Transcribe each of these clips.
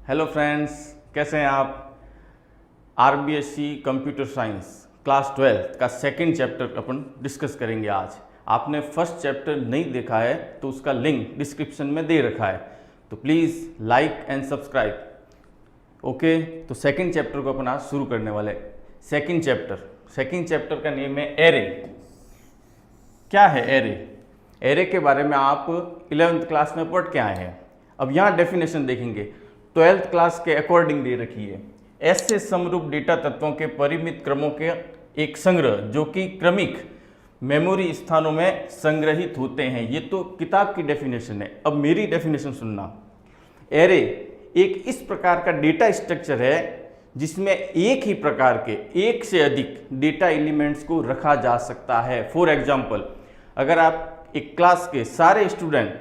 Hello friends, कैसे हैं आप। आरबीएससी कंप्यूटर साइंस क्लास 12 का सेकंड चैप्टर अपन डिस्कस करेंगे आज। आपने फर्स्ट चैप्टर नहीं देखा है तो उसका लिंक डिस्क्रिप्शन में दे रखा है, तो please like and subscribe. Okay, तो सेकंड चैप्टर को अपन आज शुरू करने वाले हैं। सेकंड चैप्टर का नेम है एरे। क्या है एरे? एरे के बारे में आप 11th क्लास में पढ़ के आए हैं। अब यहाँ डेफिनेशन देखेंगे, 12th क्लास के अकॉर्डिंग दे रखी है। ऐसे समरूप डेटा तत्वों के परिमित क्रमों के एक संग्रह जो कि क्रमिक मेमोरी स्थानों में संग्रहित होते हैं। ये तो किताब की डेफिनेशन है। अब मेरी डेफिनेशन सुनना। एरे एक इस प्रकार का डेटा स्ट्रक्चर है जिसमें एक ही प्रकार के एक से अधिक डेटा एलिमेंट्स को रखा जा सकता है। फॉर एग्जाम्पल, अगर आप एक क्लास के सारे स्टूडेंट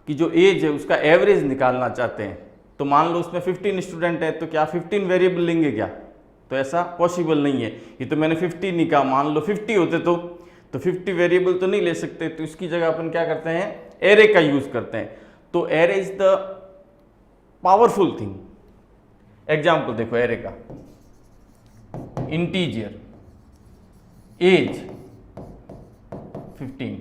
की जो एज है उसका एवरेज निकालना चाहते हैं, तो मान लो उसमें 15 स्टूडेंट है, तो क्या 15 वेरिएबल लेंगे क्या? तो ऐसा पॉसिबल नहीं है। ये तो मैंने 50 नहीं कहा, मान लो 50 होते तो 50 वेरिएबल तो नहीं ले सकते, तो इसकी जगह अपन क्या करते हैं, एरे का यूज करते हैं। तो array is the powerful thing. Example देखो एरे का, इंटीजर एज 15।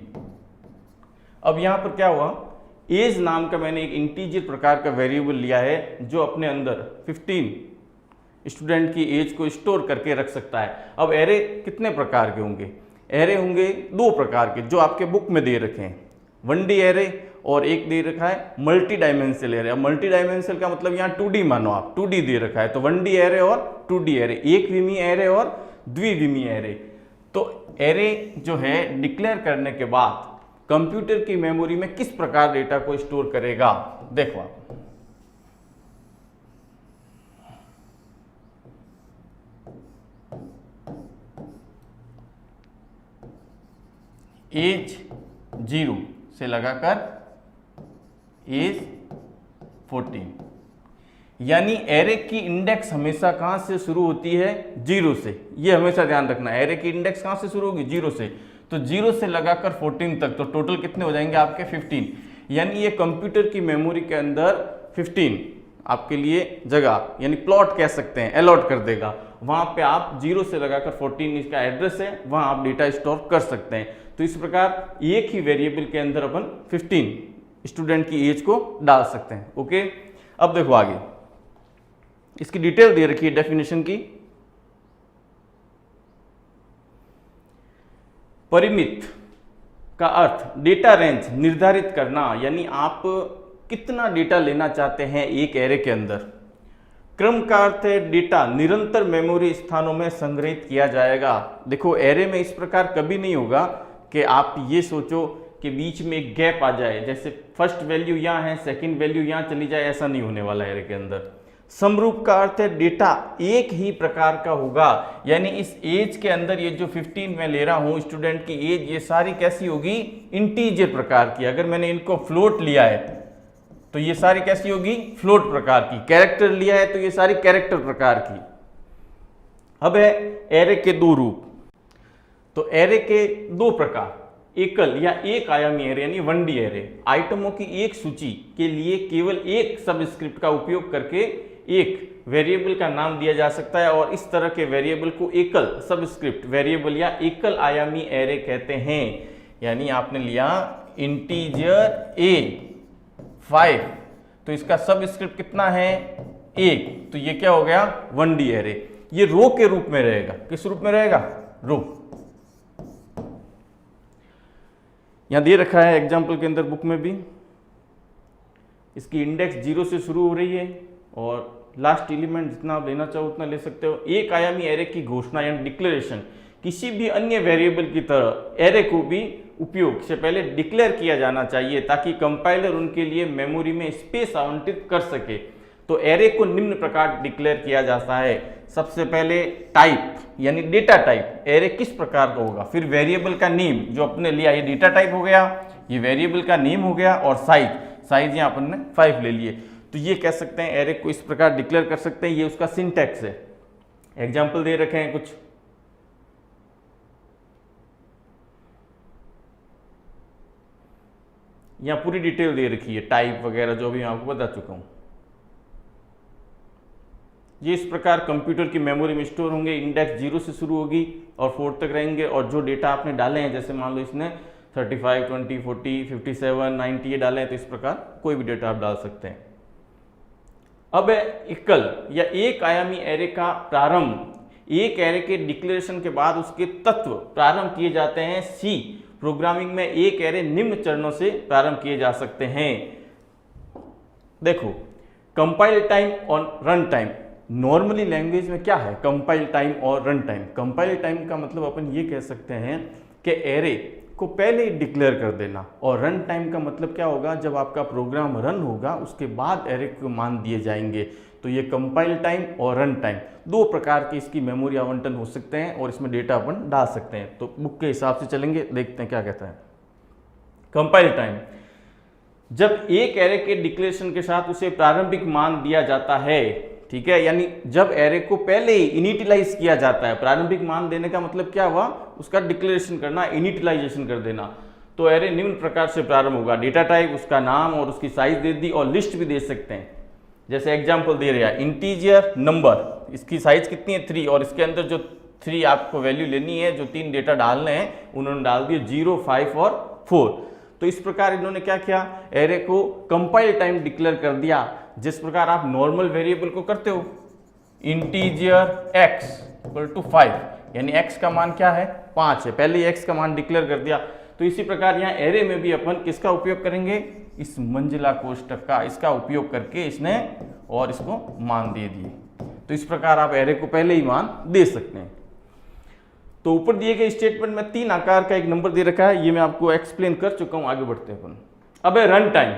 अब यहां पर क्या हुआ, एज नाम का मैंने एक इंटीजर प्रकार का वेरिएबल लिया है जो अपने अंदर 15 स्टूडेंट की एज को स्टोर करके रख सकता है। अब एरे कितने प्रकार के होंगे? एरे होंगे दो प्रकार के जो आपके बुक में दे रखे हैं, 1D एरे और एक दे रखा है मल्टी डायमेंशनल एरे। अब मल्टी डायमेंशनल का मतलब यहाँ 2D मानो आप, 2D दे रखा है, तो 1D एरे और 2D एरे, एक विमीय एरे और द्विविमीय एरे। तो एरे जो है डिक्लेयर करने के बाद कंप्यूटर की मेमोरी में किस प्रकार डेटा को स्टोर करेगा, देखो आप। एज 0 से लगाकर एज 14, यानी एरे की इंडेक्स हमेशा कहां से शुरू होती है? 0 से। ये हमेशा ध्यान रखना, एरे की इंडेक्स कहां से शुरू होगी? 0 से। तो 0 से लगाकर 14 तक, तो टोटल कितने हो जाएंगे आपके? 15। यानी ये कंप्यूटर की मेमोरी के अंदर 15 आपके लिए जगह, यानी प्लॉट कह सकते हैं, अलॉट कर देगा। वहां पे आप 0 से लगाकर 14 इसका एड्रेस है, वहां आप डेटा स्टोर कर सकते हैं। तो इस प्रकार एक ही वेरिएबल के अंदर अपन 15 स्टूडेंट की एज को डाल सकते हैं। ओके, अब देखो आगे इसकी डिटेल दे रखी है डेफिनेशन की। परिमित का अर्थ डेटा रेंज निर्धारित करना, यानी आप कितना डेटा लेना चाहते हैं एक एरे के अंदर। क्रम का अर्थ है डेटा निरंतर मेमोरी स्थानों में संग्रहित किया जाएगा। देखो एरे में इस प्रकार कभी नहीं होगा कि आप ये सोचो कि बीच में एक गैप आ जाए, जैसे फर्स्ट वैल्यू यहाँ है, सेकंड वैल्यू यहाँ चली जाए, ऐसा नहीं होने वाला एरे के अंदर। समरूप का अर्थ है डेटा एक ही प्रकार का होगा, यानी इस एज के अंदर ये जो 15 मैं ले रहा हूं स्टूडेंट की एज, ये सारी कैसी होगी? इंटीजर प्रकार की। अगर मैंने इनको फ्लोट लिया है तो ये सारी कैसी होगी? फ्लोट प्रकार की। कैरेक्टर लिया है तो ये सारी कैरेक्टर प्रकार की। अब है एरे के दो रूप। तो एरे के दो प्रकार, एकल या एक आयामी एरे यानी 1D एरे। आइटमों की एक सूची के लिए केवल एक सबस्क्रिप्ट का उपयोग करके एक वेरिएबल का नाम दिया जा सकता है, और इस तरह के वेरिएबल को एकल सबस्क्रिप्ट वेरिएबल या एकल आयामी एरे कहते हैं। यानी आपने लिया इंटीजर ए 5, तो इसका सबस्क्रिप्ट कितना है? 1, तो ये क्या हो गया? 1D array. ये रो के रूप में रहेगा। किस रूप में रहेगा? रो। यहां दे रखा है एग्जाम्पल के अंदर बुक में भी, इसकी इंडेक्स 0 से शुरू हो रही है और लास्ट एलिमेंट जितना आप लेना चाहो उतना ले सकते हो। एक आयामी एरे की घोषणा यानी डिक्लेरेशन किसी भी अन्य वेरिएबल की तरह एरे को भी उपयोग से पहले डिक्लेयर किया जाना चाहिए ताकि कंपाइलर उनके लिए मेमोरी में स्पेस आवंटित कर सके। तो एरे को निम्न प्रकार डिक्लेयर किया जाता है। सबसे पहले टाइप यानी डेटा टाइप, एरे किस प्रकार का होगा, फिर वेरिएबल का नेम जो अपने लिया, ये डेटा टाइप हो गया, ये वेरिएबल का नेम हो गया, और साइज यहाँ अपन ने 5 ले लिए। तो ये कह सकते हैं एरे को इस प्रकार डिक्लेयर कर सकते हैं। ये उसका सिंटैक्स है। एग्जाम्पल दे रखे हैं कुछ, यहाँ पूरी डिटेल दे रखी है, टाइप वगैरह जो भी मैं आपको बता चुका हूं। ये इस प्रकार कंप्यूटर की मेमोरी में स्टोर होंगे। इंडेक्स 0 से शुरू होगी और 4 तक रहेंगे, और जो डेटा आपने डाले हैं, जैसे मान लो इसने 35, 20, 40, 57, 90 ये डाले हैं, तो इस प्रकार कोई भी डेटा आप डाल सकते हैं। अब एकल या एक आयामी एरे का प्रारंभ, एक एरे के डिक्लेरेशन के बाद उसके तत्व प्रारंभ किए जाते हैं। सी प्रोग्रामिंग में एक एरे निम्न चरणों से प्रारंभ किए जा सकते हैं। देखो, कंपाइल टाइम और रन टाइम। नॉर्मली लैंग्वेज में क्या है कंपाइल टाइम और रन टाइम? कंपाइल टाइम का मतलब अपन ये कह सकते हैं कि एरे को पहले ही डिक्लेयर कर देना, और रन टाइम का मतलब क्या होगा, जब आपका प्रोग्राम रन होगा उसके बाद एरे को मान दिए जाएंगे। तो ये कंपाइल टाइम और रन टाइम दो प्रकार की इसकी मेमोरी आवंटन हो सकते हैं, और इसमें डेटा अपन डाल सकते हैं। तो बुक के हिसाब से चलेंगे, देखते हैं क्या कहता है। कंपाइल टाइम, जब एक एरे के डिक्लेरेशन के साथ उसे प्रारंभिक मान दिया जाता है, ठीक है, यानी जब एरे को पहले ही इनिटिलाइज किया जाता है। प्रारंभिक मान देने का मतलब क्या हुआ, उसका डिक्लेरेशन करना, इनिटिलाइजेशन कर देना। तो एरे निम्न प्रकार से प्रारंभ होगा। डेटा टाइप, उसका नाम और उसकी साइज दे दी, और लिस्ट भी दे सकते हैं। जैसे एग्जांपल दे रहा है, इंटीजर नंबर, इसकी साइज कितनी है 3, और इसके अंदर जो 3 आपको वैल्यू लेनी है, जो 3 डेटा डालने हैं, उन्होंने डाल दिए 0, 5 और 4। तो इस प्रकार इन्होंने क्या किया, एरे को कंपाइल टाइम डिक्लेयर कर दिया, जिस प्रकार आप नॉर्मल वेरिएबल को करते हो। इंटीजर x इक्वल टू 5, यानी x का मान क्या है, 5 है, पहले ही x का मान डिक्लेयर कर दिया। तो इसी प्रकार यहाँ एरे में भी अपन किसका उपयोग करेंगे, इस मंजिला कोष्ठक का, इसका उपयोग करके इसने और इसको मान दे दिए। तो इस प्रकार आप एरे को पहले ही मान दे सकते हैं। तो ऊपर दिए गए स्टेटमेंट में 3 आकार का एक नंबर दे रखा है, ये मैं आपको एक्सप्लेन कर चुका हूं, आगे बढ़ते हैं अपन। अब है रन टाइम।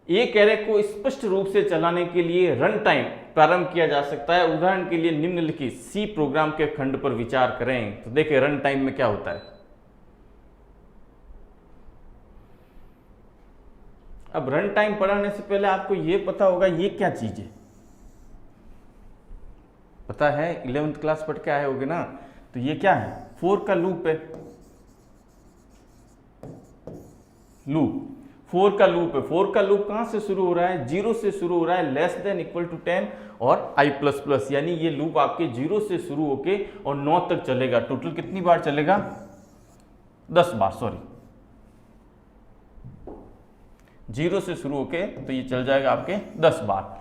एक एरे को स्पष्ट रूप से चलाने के लिए रन टाइम प्रारंभ किया जा सकता है। उदाहरण के लिए निम्नलिखित सी प्रोग्राम के खंड पर विचार करें। तो देखिए रन टाइम में क्या होता है। अब रन टाइम पढ़ाने से पहले आपको यह पता होगा ये क्या चीज है, पता है 11th क्लास पढ़ के आए होगे ना। तो ये क्या है, फोर का लूप है, लूप, फोर का लूप है। फोर का लूप कहां से शुरू हो रहा है, 0 से शुरू हो रहा है, लेस देन इक्वल टू 10 और i प्लस प्लस, यानी ये लूप आपके 0 से शुरू होके और 9 तक चलेगा। टोटल कितनी बार चलेगा, 10 बार, सॉरी 0 से शुरू होके तो ये चल जाएगा आपके 10 बार।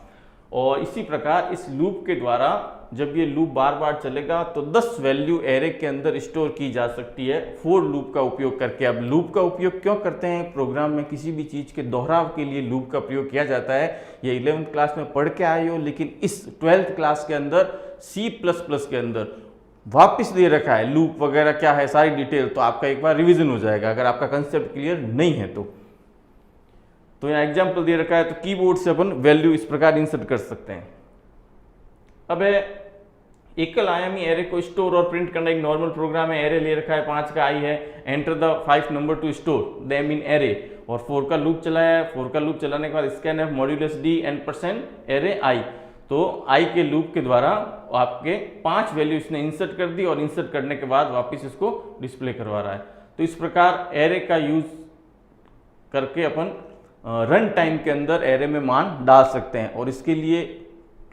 और इसी प्रकार इस लूप के द्वारा जब ये लूप बार बार चलेगा तो 10 वैल्यू एरे के अंदर स्टोर की जा सकती है फोर लूप का उपयोग करके। अब लूप का उपयोग क्यों करते हैं, प्रोग्राम में किसी भी चीज के दोहराव के लिए लूप का प्रयोग किया जाता है। ये 11th क्लास में पढ़ के आए हो, लेकिन इस 12th क्लास के अंदर C++ के अंदर वापस दे रखा है लूप वगैरह क्या है सारी डिटेल, तो आपका एक बार रिविजन हो जाएगा अगर आपका कंसेप्ट क्लियर नहीं है तो यहाँ एग्जाम्पल दे रखा है। तो कीबोर्ड से अपन वैल्यू इस प्रकार इंसर्ट कर सकते हैं। अब है एकल आयामी एरे को स्टोर और प्रिंट करना एक नॉर्मल प्रोग्राम है। एरे ले रखा है 5 का आई है, enter the 5 number two store them in array, और 4 का लूप चलाया है। 4 का लूप चलाने के बाद scan F modulus D % array आई, तो आई के लूप के द्वारा आपके 5 वैल्यू इसने इंसर्ट कर दी और इंसर्ट करने के बाद वापस इसको डिस्प्ले करवा रहा है। तो इस प्रकार एरे का यूज करके अपन रन टाइम के अंदर एरे में मान डाल सकते हैं, और इसके लिए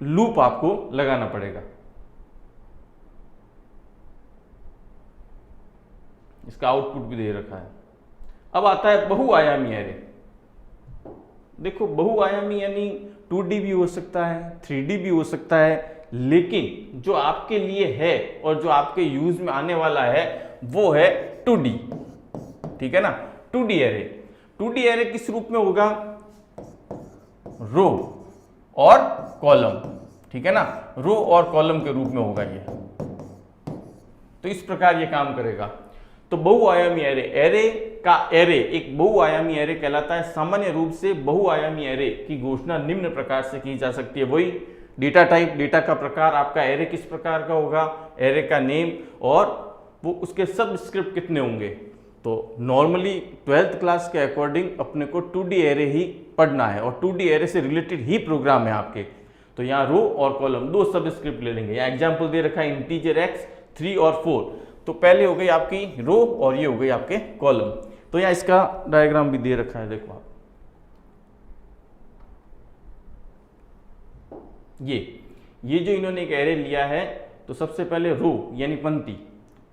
लूप आपको लगाना पड़ेगा। इसका आउटपुट भी दे रखा है। अब आता है बहुआयामी एरे। देखो बहुआयामी यानी 2D भी हो सकता है, 3D भी हो सकता है, लेकिन जो आपके लिए है और जो आपके यूज में आने वाला है वो है 2D, ठीक है ना। 2D एरे, 2D एरे किस रूप में होगा, रो और कॉलम, ठीक है ना, रो और कॉलम के रूप में होगा ये। तो इस प्रकार ये काम करेगा। तो बहुआयामी एरे, एरे का एरे एक बहुआयामी एरे कहलाता है। सामान्य रूप से बहुआयामी एरे की घोषणा निम्न प्रकार से की जा सकती है। वही डेटा टाइप, डेटा का प्रकार, आपका एरे किस प्रकार का होगा, एरे का नेम, और वो उसके सब स्क्रिप्ट कितने होंगे। तो नॉर्मली 12th क्लास के अकॉर्डिंग अपने को 2D एरे ही पढ़ना है, और 2D एरे से रिलेटेड ही प्रोग्राम है आपके। तो यहाँ रो और कॉलम दो सब स्क्रिप्ट ले लेंगे। यहाँ एग्जाम्पल दे रखा है इंटीजर x 3 और 4, तो पहले हो गई आपकी रो और ये हो गई आपके कॉलम। तो यहाँ इसका डायग्राम भी दे रखा है, देखो आप। ये जो इन्होंने एक एरे लिया है, तो सबसे पहले रो यानी पंक्ति,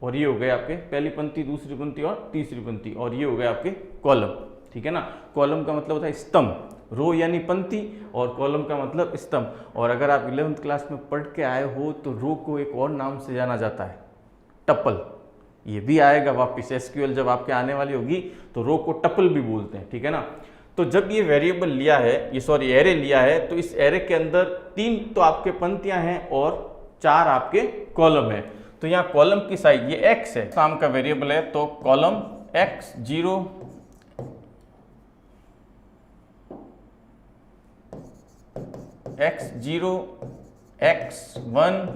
और ये हो गए आपके पहली पंक्ति, दूसरी पंक्ति और तीसरी पंक्ति, और ये हो गए आपके कॉलम। ठीक है ना, कॉलम का मतलब होता है स्तंभ, रो यानी पंक्ति और कॉलम का मतलब स्तंभ। और अगर आप 11th क्लास में पढ़ के आए हो तो रो को एक और नाम से जाना जाता है, टपल। ये भी आएगा वापस, एसक्यूएल जब आपके आने वाली होगी तो रो को टपल भी बोलते हैं। ठीक है ना, तो जब ये वेरिएबल लिया है, ये सॉरी एरे लिया है, तो इस एरे के अंदर 3 तो आपके पंक्तियां हैं और 4 आपके कॉलम है। तो यहाँ कॉलम की साइज ये x है, नाम का वेरिएबल है, तो column x0 x0 x1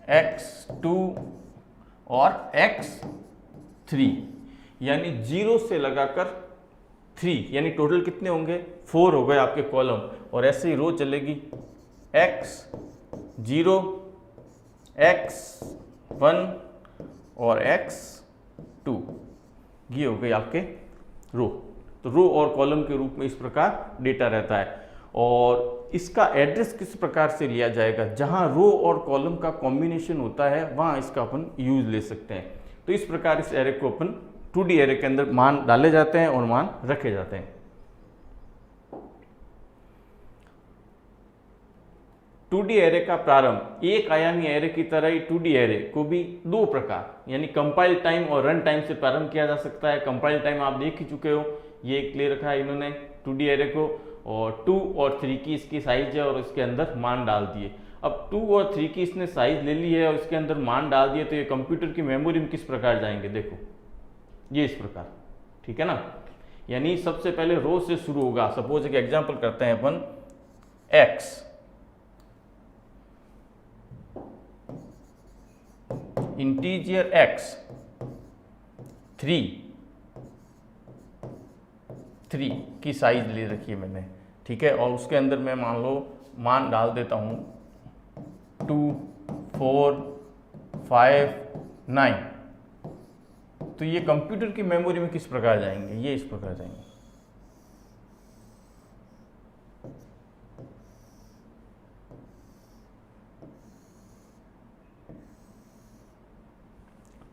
x2 और x3, यानी 0 से लगाकर 3, यानी टोटल कितने होंगे 4 हो गए आपके कॉलम। और ऐसे ही रो चलेगी x0 x1 और x2, ये हो गई आपके रो। तो रो और कॉलम के रूप में इस प्रकार डेटा रहता है। और इसका एड्रेस किस प्रकार से लिया जाएगा, जहां रो और कॉलम का कॉम्बिनेशन होता है वहां इसका अपन यूज ले सकते हैं। तो इस प्रकार इस एरे को अपन 2D एरे के अंदर मान डाले जाते हैं और मान रखे जाते हैं। 2D एरे का प्रारंभ एक आयामी एरे की तरह ही 2D एरे को भी 2 प्रकार यानी कंपाइल टाइम और रन टाइम से प्रारंभ किया जा सकता है। कंपाइल टाइम आप देख ही चुके हो, ये एक ले रखा है इन्होंने 2D एरे को, और 2 और 3 की इसकी साइज है और इसके अंदर मान डाल दिए। अब 2 और 3 की इसने साइज ले ली है और इसके अंदर मान डाल दिए, तो ये कंप्यूटर की मेमोरी में किस प्रकार जाएंगे, देखो ये इस प्रकार। ठीक है ना, यानी सबसे पहले रो से शुरू होगा। सपोज एक एग्जांपल करते हैं अपन, x इंटीजर x 3 की साइज ले रखी है मैंने। ठीक है, और उसके अंदर मैं मान लो मान डाल देता हूं 2 4 5 9, तो ये कंप्यूटर की मेमोरी में किस प्रकार जाएंगे, ये इस प्रकार जाएंगे।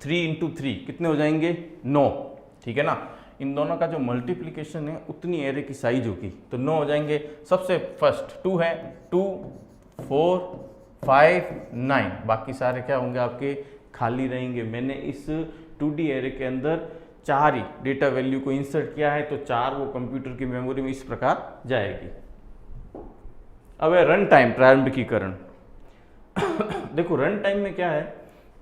थ्री इंटू 3 कितने हो जाएंगे 9। ठीक है ना, इन दोनों का जो मल्टीप्लिकेशन है उतनी एरे की साइज होगी, तो 9 हो जाएंगे। सबसे फर्स्ट 2 है, 2 4 5 9, बाकी सारे क्या होंगे आपके खाली रहेंगे। मैंने इस 2D एरे के अंदर 4 ही डेटा वैल्यू को इंसर्ट किया है, तो 4 वो कंप्यूटर की मेमोरी में इस प्रकार जाएगी। अब है रन टाइम, प्रारंभिकीकरण। देखो रन टाइम में क्या है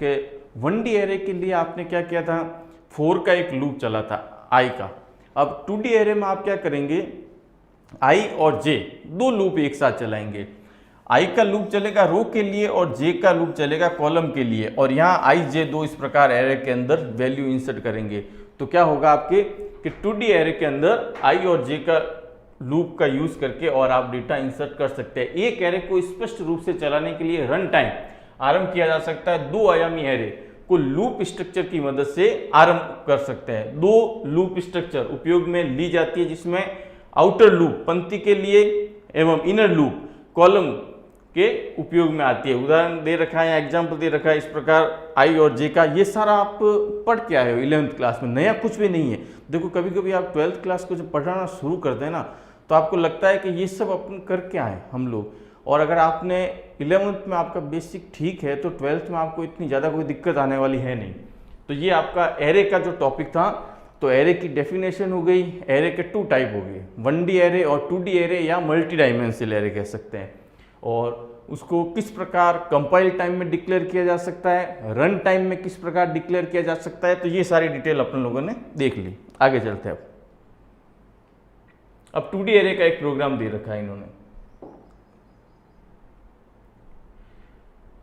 कि 1D एरे के लिए आपने क्या किया था, 4 का एक लूप चला था i का। अब 2D एरे में आप क्या करेंगे, i और j 2 लूप एक साथ चलाएंगे। i का लूप चलेगा रो के लिए और j का लूप चलेगा कॉलम के लिए, और यहाँ i j 2 इस प्रकार एरे के अंदर वैल्यू इंसर्ट करेंगे। तो क्या होगा आपके कि 2D एरे के अंदर i और j का लूप का यूज करके और आप डेटा इंसर्ट कर सकते हैं। एक एरे को स्पष्ट रूप से चलाने के लिए रन टाइम आरंभ किया जा सकता है। 2 आयामी एरे को लूप स्ट्रक्चर की मदद से आरंभ कर सकते हैं। 2 लूप स्ट्रक्चर उपयोग में ली जाती है, जिसमें आउटर लूप पंक्ति के लिए एवं इनर लूप कॉलम के उपयोग में आती है। उदाहरण दे रखा है, एग्जाम्पल दे रखा है इस प्रकार आई और जे का। ये सारा आप पढ़ के आए हो 11th क्लास में, नया कुछ भी नहीं है। देखो कभी कभी आप 12th क्लास को जब पढ़ाना शुरू करते हैं ना, तो आपको लगता है कि ये सब अपन करके आए हम लोग, और अगर आपने 11th में आपका बेसिक ठीक है तो 12th में आपको इतनी ज़्यादा कोई दिक्कत आने वाली है नहीं। तो ये आपका एरे का जो टॉपिक था, तो एरे की डेफिनेशन हो गई। एरे के 2 टाइप हो गए, 1D एरे और 2D एरे या मल्टी डायमेंशनल एरे कह सकते हैं। और उसको किस प्रकार कंपाइल टाइम में डिक्लेयर किया जा सकता है, रन टाइम में किस प्रकार डिक्लेयर किया जा सकता है, तो ये सारी डिटेल अपन लोगों ने देख ली। आगे चलते हैं। अब 2D एरे का एक प्रोग्राम दे रखा है इन्होंने।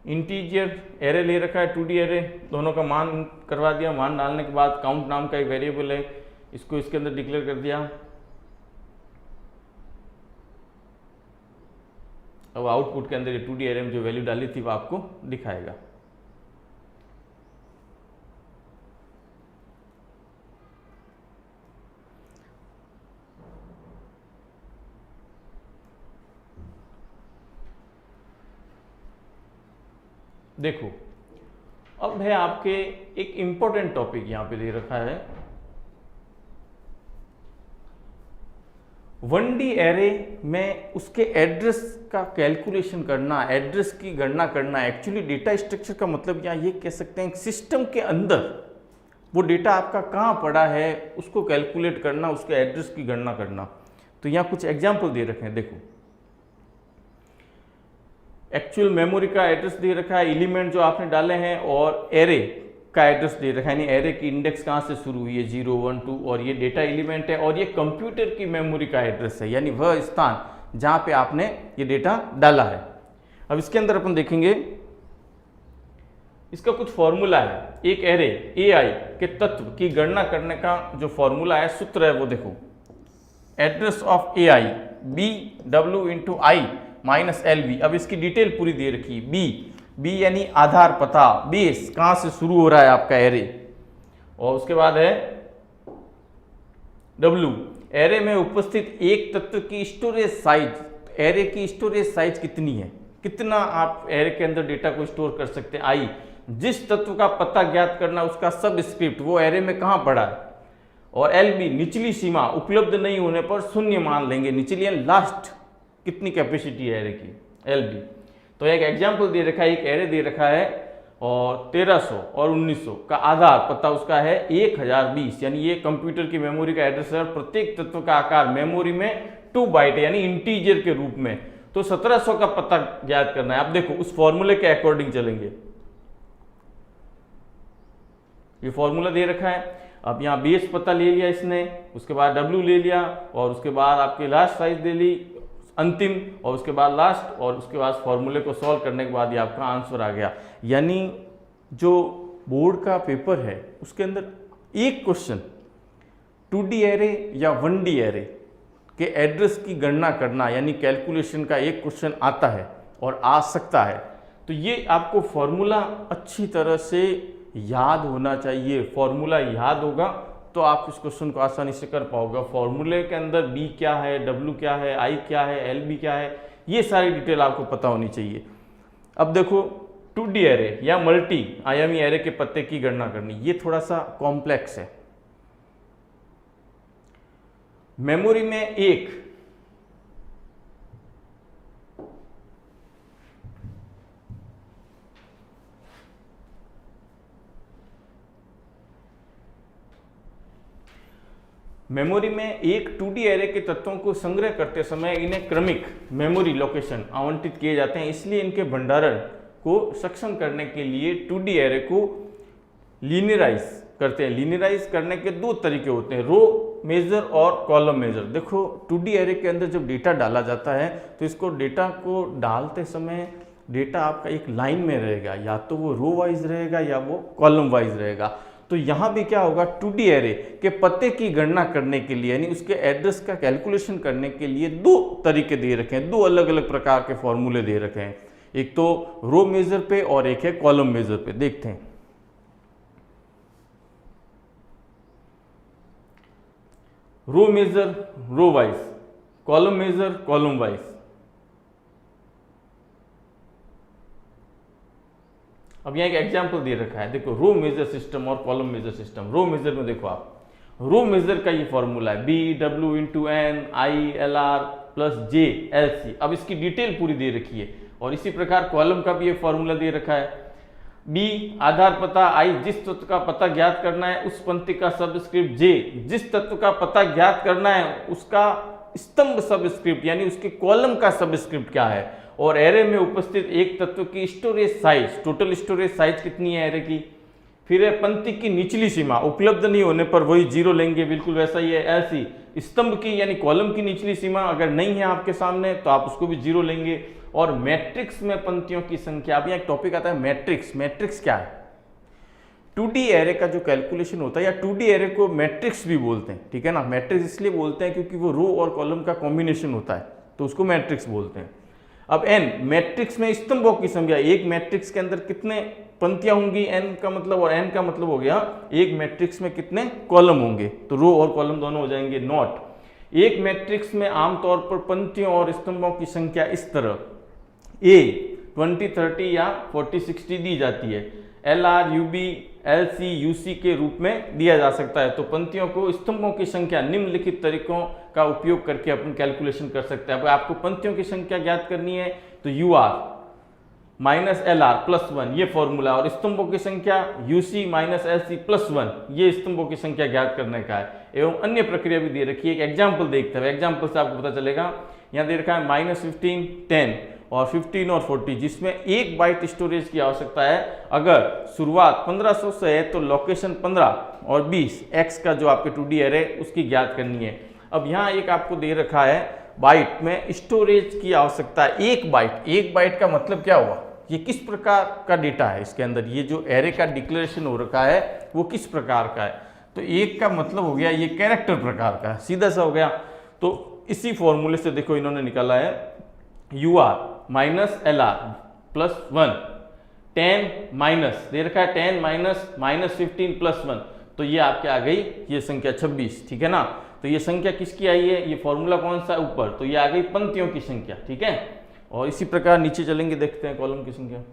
इंटीजर एरे ले रखा है, 2D एरे, दोनों का मान करवा दिया। मान डालने के बाद काउंट नाम का एक वेरिएबल है, इसको इसके अंदर डिक्लेयर कर दिया। अब आउटपुट के अंदर ये 2D एरे में जो वैल्यू डाली थी वो आपको दिखाएगा। देखो अब है आपके एक इंपॉर्टेंट टॉपिक यहां पे दे रखा है 1D एरे में उसके एड्रेस का कैलकुलेशन करना, एड्रेस की गणना करना। एक्चुअली डेटा स्ट्रक्चर का मतलब यहाँ ये कह सकते हैं सिस्टम के अंदर वो डेटा आपका कहाँ पड़ा है उसको कैलकुलेट करना, उसके एड्रेस की गणना करना। तो यहाँ कुछ एग्जाम्पल दे रखे हैं, देखो एक्चुअल मेमोरी का एड्रेस दे रखा है, एलिमेंट जो आपने डाले हैं, और एरे का एड्रेस दे रखा है, यानी एरे की इंडेक्स कहाँ से शुरू हुई है 0, 1, 2, और ये डेटा एलिमेंट है, और ये कंप्यूटर की मेमोरी का एड्रेस है, यानी वह स्थान जहाँ पे आपने ये डेटा डाला है। अब इसके अंदर अपन देखेंगे इसका कुछ फॉर्मूला है। एक एरे AI के तत्व की गणना करने का जो फॉर्मूला है, सूत्र है, वो देखो address of AI BW × I - LB। अब इसकी डिटेल पूरी दे रखी है। बी यानी आधार पता, बेस कहां से शुरू हो रहा है आपका एरे, और उसके बाद है W, एरे में उपस्थित एक तत्व की स्टोरेज साइज। एरे की स्टोरेज साइज कितनी है, कितना आप एरे के अंदर डेटा को स्टोर कर सकते हैं। I, जिस तत्व का पता ज्ञात करना उसका सब स्क्रिप्ट, वो एरे में कहां पड़ा है। और LB, निचली सीमा, उपलब्ध नहीं होने पर शून्य मान लेंगे। निचली यानी लास्ट कितनी कैपेसिटी है एरे की, LB। तो एक एग्जाम्पल दे रखा है, एक एरे दे रखा है और 1300 और 1900 का आधार पता उसका है 1020, यानी ये कंप्यूटर की मेमोरी का एड्रेस है, और प्रत्येक तत्व का आकार मेमोरी में 2 बाइट है, यानी इंटीजर के रूप में। तो 1700 का पता ज्ञात करना है। आप देखो उस फॉर्मूले के अकॉर्डिंग चलेंगे, ये फॉर्मूला दे रखा है। अब यहाँ बेस पता ले लिया इसने, उसके बाद W ले लिया, और उसके बाद आपकी लास्ट साइज ले ली अंतिम, और उसके बाद लास्ट, और उसके बाद फॉर्मूले को सॉल्व करने के बाद ये आपका आंसर आ गया। यानी जो बोर्ड का पेपर है उसके अंदर एक क्वेश्चन 2D एरे या 1D एरे के एड्रेस की गणना करना, यानी कैलकुलेशन का एक क्वेश्चन आता है और आ सकता है। तो ये आपको फॉर्मूला अच्छी तरह से याद होना चाहिए। फॉर्मूला याद होगा तो आप इस क्वेश्चन को आसानी से कर पाओगे। फॉर्मूले के अंदर B क्या है, W क्या है, I क्या है, LB क्या है, ये सारी डिटेल आपको पता होनी चाहिए। अब देखो 2D एरे या मल्टी आयामी एरे के पत्ते की गणना करनी, ये थोड़ा सा कॉम्प्लेक्स है। मेमोरी में एक मेमोरी में एक 2D एरे के तत्वों को संग्रह करते समय इन्हें क्रमिक मेमोरी लोकेशन आवंटित किए जाते हैं। इसलिए इनके भंडारण को सक्षम करने के लिए 2D एरे को लीनियराइज करते हैं। लीनियराइज करने के 2 तरीके होते हैं, रो मेजर और कॉलम मेजर। देखो 2D एरे के अंदर जब डेटा डाला जाता है तो इसको डेटा को डालते समय डेटा आपका एक लाइन में रहेगा, या तो वो रो वाइज रहेगा या वो कॉलम वाइज रहेगा। तो यहाँ भी क्या होगा, 2D एरे के पते की गणना करने के लिए, यानी उसके एड्रेस का कैलकुलेशन करने के लिए 2 तरीके दे रखे हैं, 2 अलग अलग प्रकार के फॉर्मूले दे रखे हैं। एक तो रो मेजर पे और एक है कॉलम मेजर पे। देखते हैं। Row major row wise, column major column wise. अब यहाँ एक एग्जांपल दे रखा है, देखो रो मेजर सिस्टम और column major system. Row major में देखो आप, रो मेजर का ये फॉर्मूला है BW × N I LR + J LC। अब इसकी डिटेल पूरी दे रखी है। और इसी प्रकार कॉलम का भी ये फॉर्मूला दे रखा है, B आधार पता, I जिस तत्व का पता ज्ञात करना है उस पंक्ति का सबस्क्रिप्ट, J जिस तत्व का पता ज्ञात करना है उसका स्तंभ सबस्क्रिप्ट, यानी उसके कॉलम का सबस्क्रिप्ट क्या है। और एरे में उपस्थित एक तत्व की storage size, total storage size कितनी है एरे की। फिर है पंक्ति की निचली सीमा, उपलब्ध नहीं होने पर वही 0 लेंगे, बिल्कुल वैसा ही है। LC स्तंभ की यानी कॉलम की निचली सीमा अगर नहीं है आपके सामने तो आप उसको भी 0 लेंगे। और मैट्रिक्स में पंक्तियों की संख्या। अब यहाँ एक टॉपिक आता है मैट्रिक्स। मैट्रिक्स क्या है, 2D एरे का जो कैलकुलेशन होता है, या 2D एरे को मैट्रिक्स भी बोलते हैं, ठीक है ना। मैट्रिक्स इसलिए बोलते हैं क्योंकि वो रो और कॉलम का कॉम्बिनेशन होता है, तो उसको मैट्रिक्स बोलते हैं। अब n मैट्रिक्स में स्तंभों की संख्या, एक मैट्रिक्स के अंदर कितने पंक्तियां होंगी, n का मतलब, और n का मतलब हो गया एक मैट्रिक्स में कितने कॉलम होंगे, तो रो और कॉलम दोनों हो जाएंगे। नॉट एक मैट्रिक्स में आमतौर पर पंक्तियों और स्तंभों की संख्या इस तरह, A 20, 30 या 40, 60 दी जाती है। LR, UB, LC, UC के रूप में दिया जा सकता है। तो पंक्तियों को स्तंभों की संख्या निम्नलिखित तरीकों का उपयोग करके अपन कैलकुलेशन कर सकते हैं। अब आपको पंक्तियों की संख्या ज्ञात करनी है तो UR माइनस LR प्लस 1 ये फॉर्मूला, और स्तंभों की संख्या UC माइनस LC प्लस 1 ये स्तंभों की संख्या ज्ञात करने का है। एवं अन्य प्रक्रिया भी दे रखी है। एक एग्जाम्पल देखते हैं, एग्जाम्पल से आपको पता चलेगा। यहाँ दे रखा है -15, 10 और 15 और 40, जिसमें 1 बाइट स्टोरेज की आवश्यकता है। अगर शुरुआत 1500 से है तो लोकेशन 15 और 20 x का जो आपके 2D एरे उसकी ज्ञात करनी है। अब यहाँ एक आपको दे रखा है बाइट में स्टोरेज की आवश्यकता है 1 बाइट। 1 बाइट का मतलब क्या हुआ, ये किस प्रकार का डेटा है इसके अंदर, ये जो एरे का डिक्लेरेशन हो रखा है वो किस प्रकार का है। तो 1 का मतलब हो गया ये कैरेक्टर प्रकार का है, सीधा सा हो गया। तो इसी फॉर्मूले से देखो इन्होंने निकाला है UR minus LR plus 1, 10 minus दे रखा है 10 माइनस -15 प्लस 1, तो ये आपके आ गई ये संख्या 26, ठीक है ना। तो ये संख्या किसकी आई है, ये फॉर्मूला कौन सा ऊपर, तो ये आ गई पंक्तियों की संख्या, ठीक है। और इसी प्रकार नीचे चलेंगे, देखते हैं कॉलम की संख्या।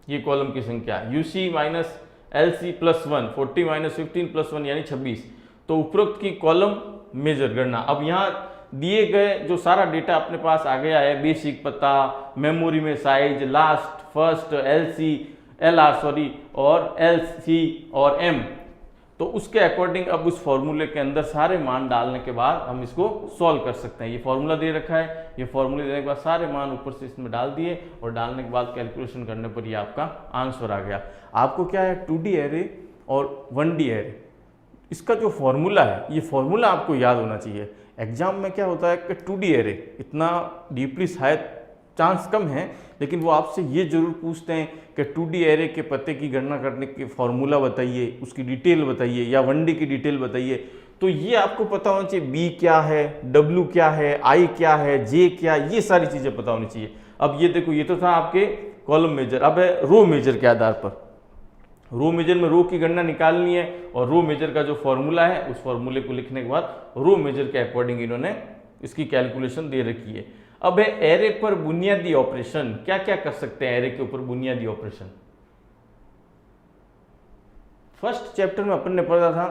ये कॉलम की संख्या UC minus LC plus 1, 40 minus 15 plus 1 यानी 26। तो उपरोक्त की कॉलम मेजर गणना। अब यहाँ दिए गए जो सारा डेटा अपने पास आ गया है, बेसिक पता, मेमोरी में साइज, लास्ट, फर्स्ट, LR और LC और M, तो उसके अकॉर्डिंग अब उस फॉर्मूले के अंदर सारे मान डालने के बाद हम इसको सॉल्व कर सकते हैं। ये फॉर्मूला दे रखा है, ये फॉर्मूले देने के बाद सारे मान ऊपर से इसमें डाल दिए और डालने के बाद कैलकुलेशन करने पर ये आपका आंसर आ गया। आपको क्या है 2D एरे और 1D एरे, इसका जो फॉर्मूला है ये फॉर्मूला आपको याद होना चाहिए। एग्जाम में क्या होता है कि 2D एरे इतना डीपली शायद चांस कम है, लेकिन वो आपसे ये जरूर पूछते हैं कि 2D एरे के पते की गणना करने के फॉर्मूला बताइए, उसकी डिटेल बताइए, या 1D की डिटेल बताइए। तो ये आपको पता होना चाहिए, B क्या है, W क्या है, I क्या है, J क्या, ये सारी चीज़ें पता होनी चाहिए। अब ये देखो, ये तो था आपके कॉलम मेजर, अब है रो मेजर के आधार पर। रो मेजर में रो की गणना निकालनी है और रो मेजर का जो फॉर्मूला है उस फॉर्मूले को लिखने के बाद रो मेजर के अकॉर्डिंग इन्होंने इसकी कैलकुलेशन दे रखी है। अब है एरे पर बुनियादी ऑपरेशन, क्या क्या कर सकते हैं एरे के ऊपर बुनियादी ऑपरेशन। फर्स्ट चैप्टर में अपन ने पढ़ा था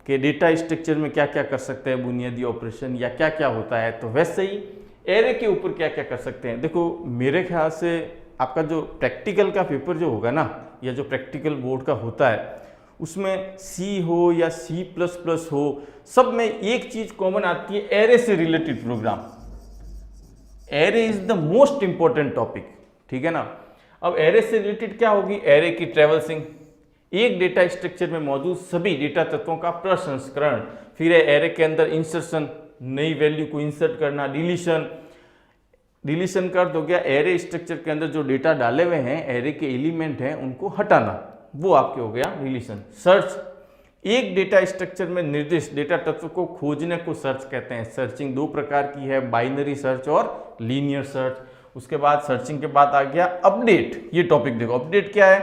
कि डेटा स्ट्रक्चर में क्या क्या कर सकते हैं बुनियादी ऑपरेशन, या क्या क्या होता है, तो वैसे ही एरे के ऊपर क्या क्या कर सकते हैं। देखो मेरे ख्याल से आपका जो प्रैक्टिकल का पेपर जो होगा ना, या जो प्रैक्टिकल बोर्ड का होता है, उसमें C हो या C++ हो, सब में एक चीज कॉमन आती है, एरे से related program. Array is the most important topic, ठीक है ना। अब एरे से रिलेटेड क्या होगी, एरे की ट्रेवल्सिंग, एक डेटा स्ट्रक्चर में मौजूद सभी डेटा तत्वों का प्रसंस्करण, फिर है एरे के अंदर इंसर्शन, नई वैल्यू को इंसर्ट करना, डिलीशन का अर्थ हो गया एरे स्ट्रक्चर के अंदर जो डेटा डाले हुए हैं, एरे के एलिमेंट हैं उनको हटाना, वो आपके हो गया डिलीशन। सर्च, एक डेटा स्ट्रक्चर में निर्दिष्ट डेटा तत्व को खोजने को सर्च कहते हैं। सर्चिंग दो प्रकार की है, बाइनरी सर्च और लीनियर सर्च। उसके बाद सर्चिंग के बाद आ गया अपडेट। ये टॉपिक देखो, अपडेट क्या है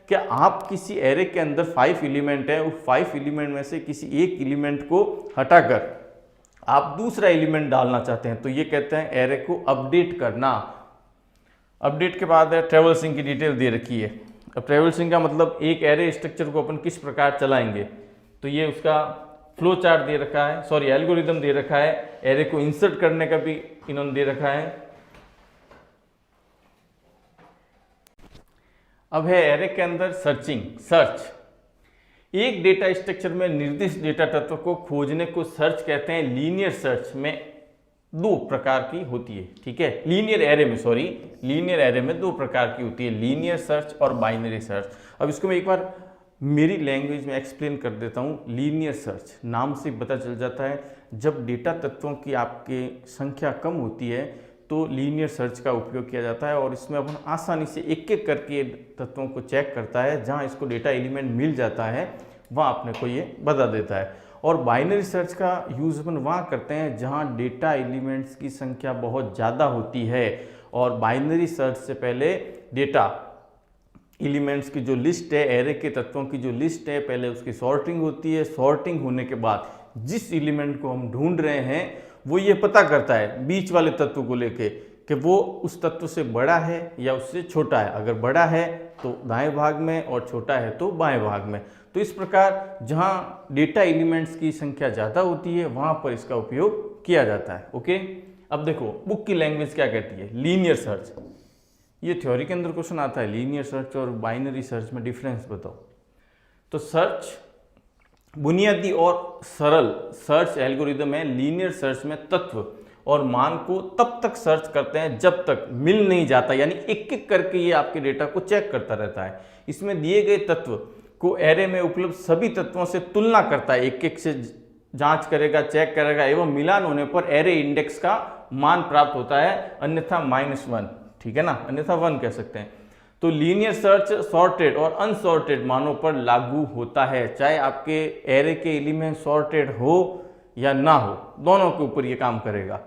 कि आप किसी एरे के अंदर 5 एलिमेंट है, उस 5 एलिमेंट में से किसी एक एलिमेंट को हटाकर आप दूसरा एलिमेंट डालना चाहते हैं, तो ये कहते हैं एरे को अपडेट करना। अपडेट के बाद है ट्रेवल्सिंग की डिटेल दे रखी है। अब ट्रेवल्सिंग का मतलब एक एरे स्ट्रक्चर को अपन किस प्रकार चलाएंगे, तो ये उसका फ्लो चार्ट दे रखा है, सॉरी एल्गोरिदम दे रखा है। एरे को इंसर्ट करने का भी इन्होंने दे रखा है। अब है एरे के अंदर सर्चिंग, सर्च, एक डेटा स्ट्रक्चर में निर्दिष्ट डेटा तत्व को खोजने को सर्च कहते हैं। लीनियर सर्च में दो प्रकार की होती है, ठीक है, लीनियर एरे में दो प्रकार की होती है, लीनियर सर्च और बाइनरी सर्च। अब इसको मैं एक बार मेरी लैंग्वेज में एक्सप्लेन कर देता हूँ। लीनियर सर्च नाम से पता चल जाता है, जब डेटा तत्वों की आपके संख्या कम होती है तो लीनियर सर्च का उपयोग किया जाता है, और इसमें अपन आसानी से एक एक करके तत्वों को चेक करता है। जहाँ इसको डेटा एलिमेंट मिल जाता है वहाँ अपने को ये बता देता है। और बाइनरी सर्च का यूज़ अपन वहाँ करते हैं जहाँ डेटा एलिमेंट्स की संख्या बहुत ज़्यादा होती है, और बाइनरी सर्च से पहले डेटा एलिमेंट्स की जो लिस्ट है, एरे के तत्वों की जो लिस्ट है, पहले उसकी सॉर्टिंग होती है। सॉर्टिंग होने के बाद जिस एलिमेंट को हम ढूंढ रहे हैं वो ये पता करता है बीच वाले तत्व को लेके कि वो उस तत्व से बड़ा है या उससे छोटा है। अगर बड़ा है तो दाएं भाग में और छोटा है तो बाएं भाग में। तो इस प्रकार जहाँ डेटा एलिमेंट्स की संख्या ज़्यादा होती है वहाँ पर इसका उपयोग किया जाता है। ओके, अब देखो बुक की लैंग्वेज क्या कहती है, लीनियर सर्च। ये थ्योरी के अंदर क्वेश्चन आता है, लीनियर सर्च और बाइनरी सर्च में डिफरेंस बताओ। तो सर्च बुनियादी और सरल सर्च एल्गोरिदम है। लीनियर सर्च में तत्व और मान को तब तक सर्च करते हैं जब तक मिल नहीं जाता, यानी एक एक करके ये आपके डेटा को चेक करता रहता है। इसमें दिए गए तत्व को एरे में उपलब्ध सभी तत्वों से तुलना करता है, एक एक से जांच करेगा, चेक करेगा एवं मिलान होने पर एरे इंडेक्स का मान प्राप्त होता है, अन्यथा -1, ठीक है ना, अन्यथा 1 कह सकते हैं। तो लीनियर सर्च सॉर्टेड और अनसॉर्टेड मानों पर लागू होता है, चाहे आपके एरे के एलिमेंट सॉर्टेड हो या ना हो, दोनों के ऊपर ये काम करेगा।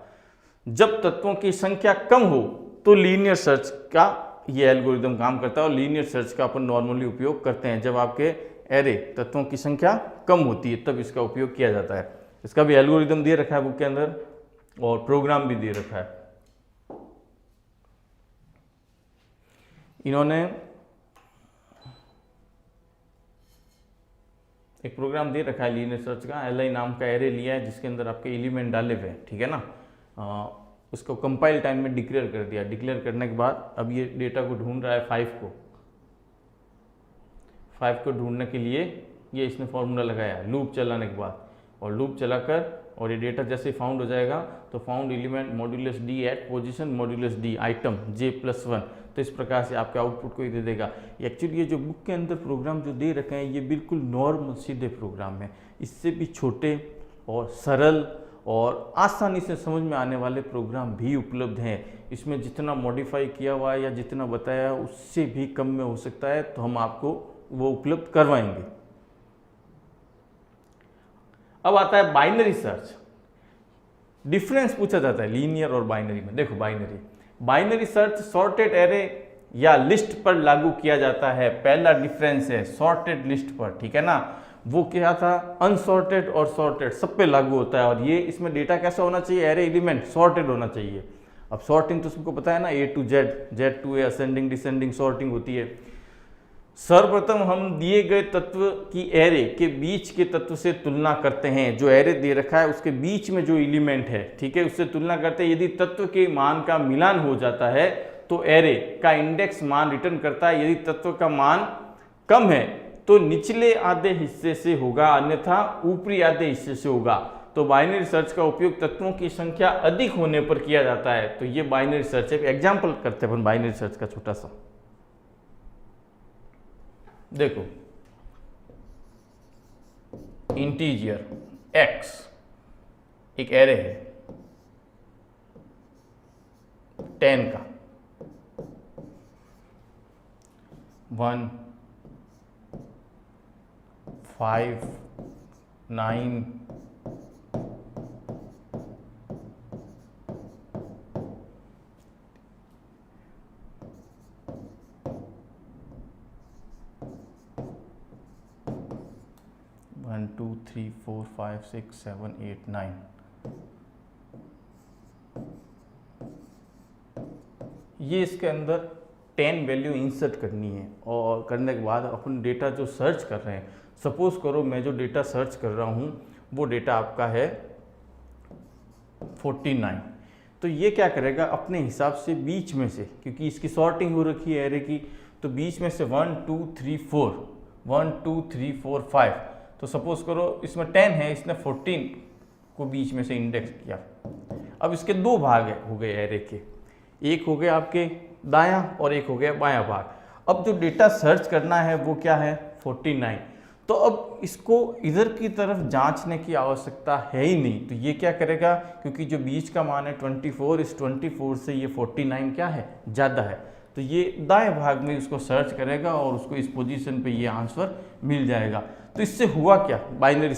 जब तत्वों की संख्या कम हो तो लीनियर सर्च का ये एल्गोरिदम काम करता है, और लीनियर सर्च का अपन नॉर्मली उपयोग करते हैं जब आपके एरे तत्वों की संख्या कम होती है, तब इसका उपयोग किया जाता है। इसका भी एल्गोरिदम दे रखा है बुक के अंदर और प्रोग्राम भी दे रखा है। इन्होंने एक प्रोग्राम दे रखा है लीनियर सर्च का, li नाम का एरे लिया है जिसके अंदर आपके एलिमेंट डाले हुए हैं, ठीक है ना। उसको कंपाइल टाइम में डिक्लेयर कर दिया। डिक्लेयर करने के बाद अब ये डेटा को ढूंढ रहा है 5 को ढूंढने के लिए ये इसने फॉर्मूला लगाया लूप चलाने के बाद, और लूप चलाकर और ये डेटा जैसे फाउंड हो जाएगा तो found element modulus d at position modulus d item j+1, तो इस प्रकार से आपके आउटपुट को ही दे देगा। एक्चुअली ये जो बुक के अंदर प्रोग्राम जो दे रखे हैं ये बिल्कुल नॉर्मल सीधे प्रोग्राम है, इससे भी छोटे और सरल और आसानी से समझ में आने वाले प्रोग्राम भी उपलब्ध हैं। इसमें जितना मॉडिफाई किया हुआ है या जितना बताया उससे भी कम में हो सकता है, तो हम आपको वो उपलब्ध करवाएंगे। अब आता है बाइनरी सर्च। डिफरेंस पूछा जाता है लीनियर और बाइनरी में। देखो बाइनरी सर्च सॉर्टेड एरे या लिस्ट पर लागू किया जाता है। पहला डिफरेंस है सॉर्टेड लिस्ट पर, ठीक है ना। वो क्या था, अनसॉर्टेड और सॉर्टेड सब पे लागू होता है। और ये इसमें डेटा कैसा होना चाहिए, एरे एलिमेंट सॉर्टेड होना चाहिए। अब सॉर्टिंग तो सबको पता है ना, A to Z, Z to A, ascending descending sorting होती है। सर्वप्रथम हम दिए गए तत्व की एरे के बीच के तत्व से तुलना करते हैं। जो एरे दे रखा है उसके बीच में जो एलिमेंट है, ठीक है, उससे तुलना करते हैं। यदि तत्व के मान का मिलान हो जाता है तो एरे का इंडेक्स मान रिटर्न करता है। यदि तत्व का मान कम है तो निचले आधे हिस्से से होगा, अन्यथा ऊपरी आधे हिस्से से होगा। तो बाइनरी सर्च का उपयोग तत्वों की संख्या अधिक होने पर किया जाता है। तो ये बाइनरी सर्च है। एग्जाम्पल करते हैं अपन बाइनरी सर्च का छोटा सा। देखो इंटीजर x एक एरे है 10 का, 1, 5, 9, 1, 2, 3, 4, 5, 6, 7, 8, 9। ये इसके अंदर 10 वैल्यू इंसर्ट करनी है, और करने के बाद अपन डेटा जो सर्च कर रहे हैं, सपोज करो मैं जो डेटा सर्च कर रहा हूँ वो डेटा आपका है 49। तो ये क्या करेगा, अपने हिसाब से बीच में से, क्योंकि इसकी सॉर्टिंग हो रखी है एरे की, तो बीच में से 1, 2, 3, 4, 1, 2, 3, 4, 5। तो सपोज करो इसमें 10 है, इसने 14 को बीच में से इंडेक्स किया। अब इसके दो भाग हो गए एरे के, एक हो गया आपके दायां और एक हो गया बायां भाग। अब जो डेटा सर्च करना है वो क्या है, 49। तो अब इसको इधर की तरफ जांचने की आवश्यकता है ही नहीं। तो ये क्या करेगा, क्योंकि जो बीच का मान है 24, इस 24 से ये 49 क्या है, ज़्यादा है, तो ये दाएं भाग में उसको सर्च करेगा और उसको इस पोजीशन पे ये आंसर मिल जाएगा। तो इससे हुआ क्या, बाइनरी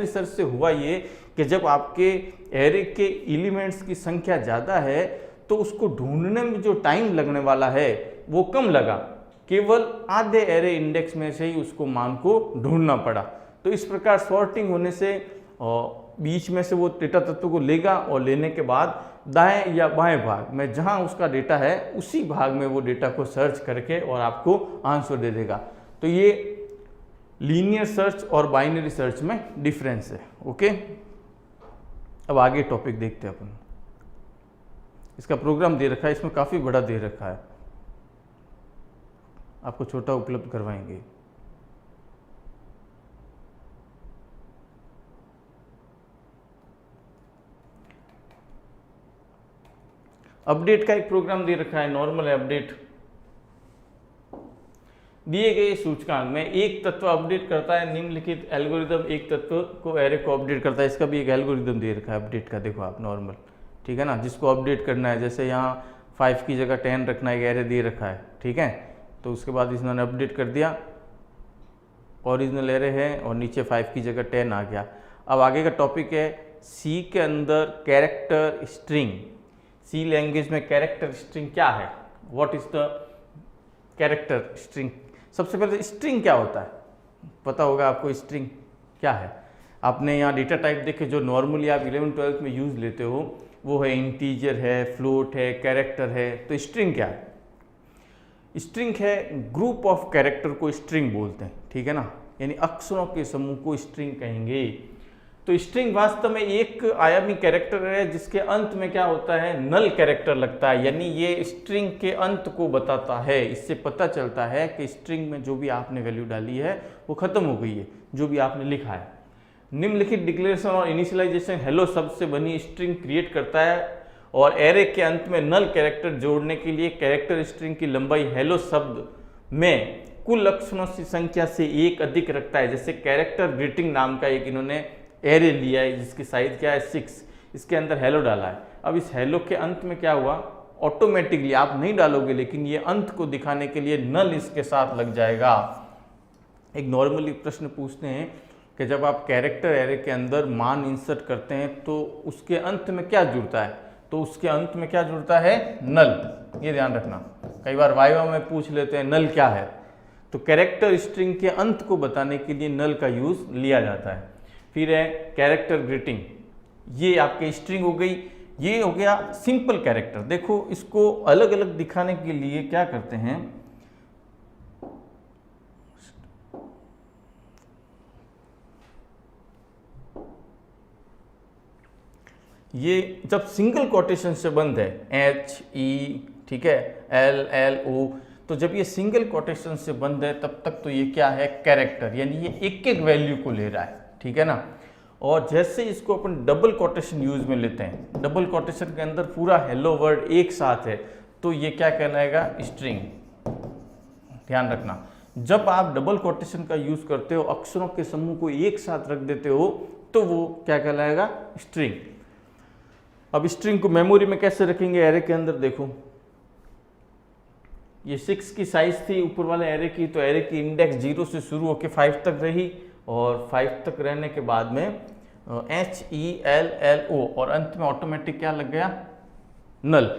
सर्च से हुआ ये कि जब आपके एरे के एलिमेंट्स की संख्या ज़्यादा है तो उसको ढूंढने में जो टाइम लगने वाला है वो कम लगा, केवल आधे एरे इंडेक्स में से ही उसको मान को ढूंढना पड़ा। तो इस प्रकार सॉर्टिंग होने से बीच में से वो डेटा तत्व को लेगा और लेने के बाद दाएं या बाएं भाग में जहां उसका डेटा है उसी भाग में वो डेटा को सर्च करके और आपको आंसर दे देगा। तो ये लीनियर सर्च और बाइनरी सर्च में डिफरेंस है। ओके, अब आगे टॉपिक देखते हैं अपन। इसका प्रोग्राम दे रखा है, इसमें काफ़ी बड़ा दे रखा है, आपको छोटा उपलब्ध करवाएंगे। अपडेट का एक प्रोग्राम दे रखा है, नॉर्मल अपडेट। दिए गए सूचकांक में एक तत्व अपडेट करता है, निम्नलिखित एल्गोरिदम एक तत्व को एरे को अपडेट करता है। इसका भी एक एल्गोरिदम दे रखा है अपडेट का, देखो आप नॉर्मल, ठीक है ना, जिसको अपडेट करना है। जैसे यहाँ 5 की जगह 10 रखना है, एक एरे दे रखा है, ठीक है। तो उसके बाद इन्होंने अपडेट कर दिया, ओरिजिनल एरे है और नीचे 5 की जगह 10 आ गया। अब आगे का टॉपिक है सी के अंदर कैरेक्टर स्ट्रिंग। सी लैंग्वेज में कैरेक्टर स्ट्रिंग क्या है, what is the character string. सबसे पहले स्ट्रिंग क्या होता है, पता होगा आपको स्ट्रिंग क्या है। आपने यहाँ डेटा टाइप देखे जो नॉर्मली आप 11th-12th में यूज़ लेते हो, वो है इंटीजर है, फ्लोट है, कैरेक्टर है। तो स्ट्रिंग क्या है, स्ट्रिंग है ग्रुप ऑफ कैरेक्टर को स्ट्रिंग बोलते हैं, ठीक है ना, यानी अक्षरों के समूह को स्ट्रिंग कहेंगे। तो स्ट्रिंग वास्तव में एक आयामी कैरेक्टर है जिसके अंत में क्या होता है, नल कैरेक्टर लगता है, यानी ये स्ट्रिंग के अंत को बताता है। इससे पता चलता है कि स्ट्रिंग में जो भी आपने वैल्यू डाली है वो खत्म हो गई है, जो भी आपने लिखा है। निम्नलिखित डिक्लेरेशन और इनिशियलाइजेशन हेलो शब्द से बनी स्ट्रिंग क्रिएट करता है और एरे के अंत में नल कैरेक्टर जोड़ने के लिए कैरेक्टर स्ट्रिंग की लंबाई हेलो शब्द में कुल अक्षरों की संख्या से एक अधिक रखता है। जैसे कैरेक्टर ग्रीटिंग नाम का एक इन्होंने एरे लिया है जिसकी साइज क्या है 6, इसके अंदर हेलो डाला है। अब इस हेलो के अंत में क्या हुआ, ऑटोमेटिकली आप नहीं डालोगे लेकिन ये अंत को दिखाने के लिए नल इसके साथ लग जाएगा। एक नॉर्मली प्रश्न पूछते हैं कि जब आप कैरेक्टर एरे के अंदर मान इंसर्ट करते हैं तो उसके अंत में क्या जुड़ता है, तो उसके अंत में क्या जुड़ता है, नल। ये ध्यान रखना, कई बार वाइवा में पूछ लेते हैं नल क्या है। तो कैरेक्टर स्ट्रिंग के अंत को बताने के लिए नल का यूज लिया जाता है। फिर है कैरेक्टर ग्रीटिंग, ये आपके स्ट्रिंग हो गई। ये हो गया सिंपल कैरेक्टर। देखो इसको अलग अलग दिखाने के लिए क्या करते हैं, ये जब सिंगल कोटेशन से बंद है HE, ठीक है, LLO, तो जब ये सिंगल कोटेशन से बंद है तब तक तो ये क्या है, कैरेक्टर, यानी ये एक एक वैल्यू को ले रहा है, ठीक है ना। और जैसे इसको अपन डबल कोटेशन यूज में लेते हैं, डबल कोटेशन के अंदर पूरा हेलो वर्ड एक साथ है, तो ये क्या कहलाएगा, स्ट्रिंग। ध्यान रखना, जब आप डबल कोटेशन का यूज करते हो, अक्षरों के समूह को एक साथ रख देते हो, तो वो क्या कहलाएगा, स्ट्रिंग। अब स्ट्रिंग को मेमोरी में कैसे रखेंगे एरे के अंदर, देखो ये 6 की साइज थी ऊपर वाले एरे की, तो एरे की इंडेक्स 0 से शुरू होकर 5 तक रही और 5 तक रहने के बाद में HELLO और अंत में ऑटोमेटिक क्या लग गया, नल।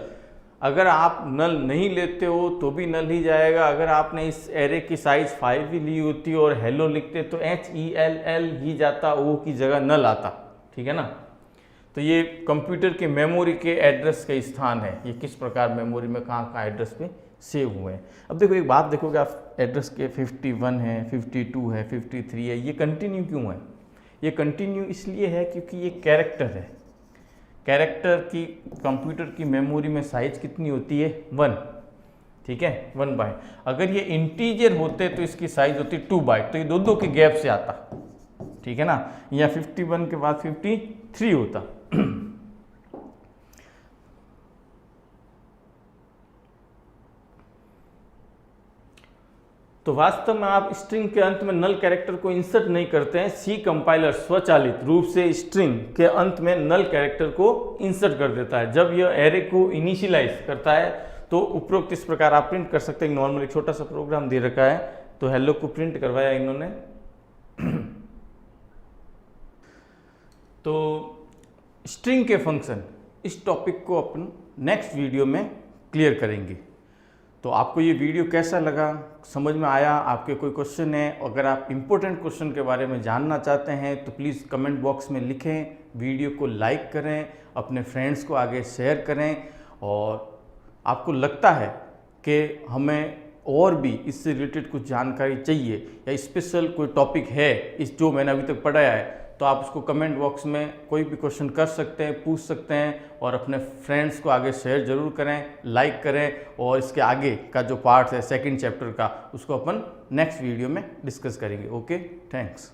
अगर आप नल नहीं लेते हो तो भी नल ही जाएगा। अगर आपने इस एरे की साइज 5 भी ली होती और हेलो लिखते तो HELL ही जाता, O की जगह नल आता, ठीक है ना। तो ये कंप्यूटर के मेमोरी के एड्रेस के स्थान है, ये किस प्रकार मेमोरी में कहाँ एड्रेस पे सेव हुए हैं। अब देखो एक बात देखोगे आप, एड्रेस के 51 है, 52 है, 53 है, ये कंटिन्यू क्यों है, ये कंटिन्यू इसलिए है क्योंकि ये कैरेक्टर है। कैरेक्टर की कंप्यूटर की मेमोरी में साइज कितनी होती है, 1, ठीक है, 1 बाइट। अगर ये इंटीजर होते तो इसकी साइज होती 2 बाइट, तो ये दो के गैप से आता, ठीक है ना। या 51 के बाद 53 होता। तो वास्तव में आप स्ट्रिंग के अंत में नल कैरेक्टर को इंसर्ट नहीं करते हैं, सी कंपाइलर स्वचालित रूप से स्ट्रिंग के अंत में नल कैरेक्टर को इंसर्ट कर देता है। जब यह एरे को इनिशियलाइज करता है तो उपरोक्त इस प्रकार आप प्रिंट कर सकते हैं। नॉर्मल एक छोटा सा प्रोग्राम दे रखा है, तो हेलो को प्रिंट करवाया इन्होंने। तो स्ट्रिंग के फंक्शन, इस टॉपिक को अपन नेक्स्ट वीडियो में क्लियर करेंगे। तो आपको ये वीडियो कैसा लगा, समझ में आया, आपके कोई क्वेश्चन है, अगर आप इम्पोर्टेंट क्वेश्चन के बारे में जानना चाहते हैं तो प्लीज़ कमेंट बॉक्स में लिखें, वीडियो को लाइक करें, अपने फ्रेंड्स को आगे शेयर करें। और आपको लगता है कि हमें और भी इससे रिलेटेड कुछ जानकारी चाहिए या स्पेशल कोई टॉपिक है इस जो मैंने अभी तक पढ़ाया है, तो आप उसको कमेंट बॉक्स में कोई भी क्वेश्चन कर सकते हैं, पूछ सकते हैं। और अपने फ्रेंड्स को आगे शेयर ज़रूर करें, लाइक करें। और इसके आगे का जो पार्ट है सेकंड चैप्टर का, उसको अपन नेक्स्ट वीडियो में डिस्कस करेंगे। Okay, thanks.